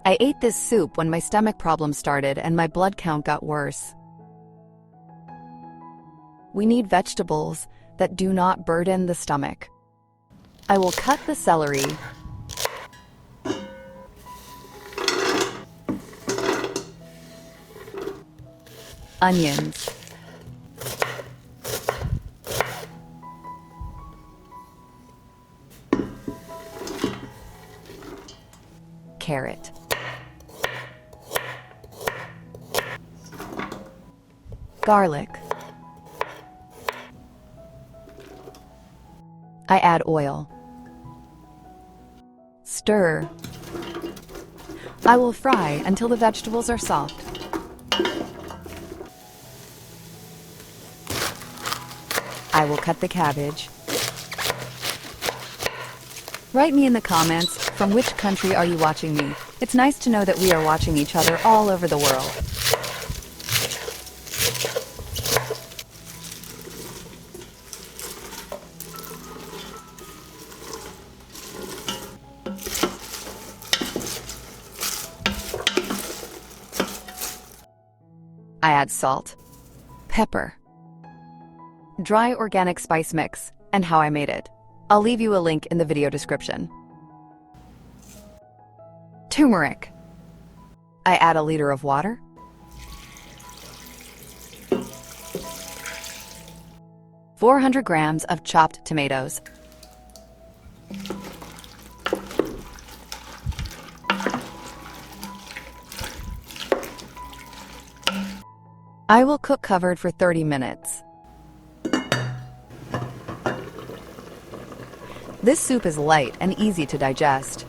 I ate this soup when my stomach problems started and my blood count got worse. We need vegetables that do not burden the stomach. I will cut the celery, onions, carrot, garlic. I add oil. Stir. I will fry until the vegetables are soft. I will cut the cabbage. Write me in the comments, from which country are you watching me? It's nice to know that we are watching each other all over the world. I add salt, pepper, dry organic spice mix, and how I made it. I'll leave you a link in the video description. Turmeric. I add a liter of water, (400 grams of chopped tomatoes, I will cook covered for 30 minutes. This soup is light and easy to digest.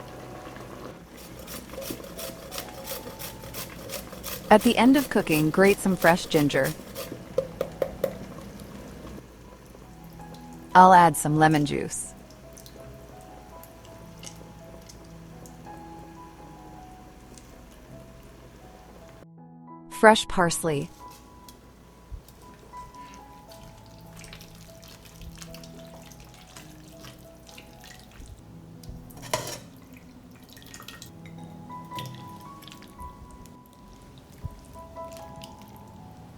At the end of cooking, grate some fresh ginger. I'll add some lemon juice. Fresh parsley.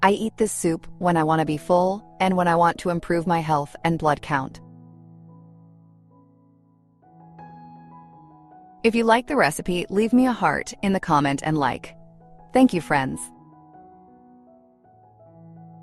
I eat this soup when I want to be full and when I want to improve my health and blood count. If you like the recipe, leave me a heart in the comment and like. Thank you, friends.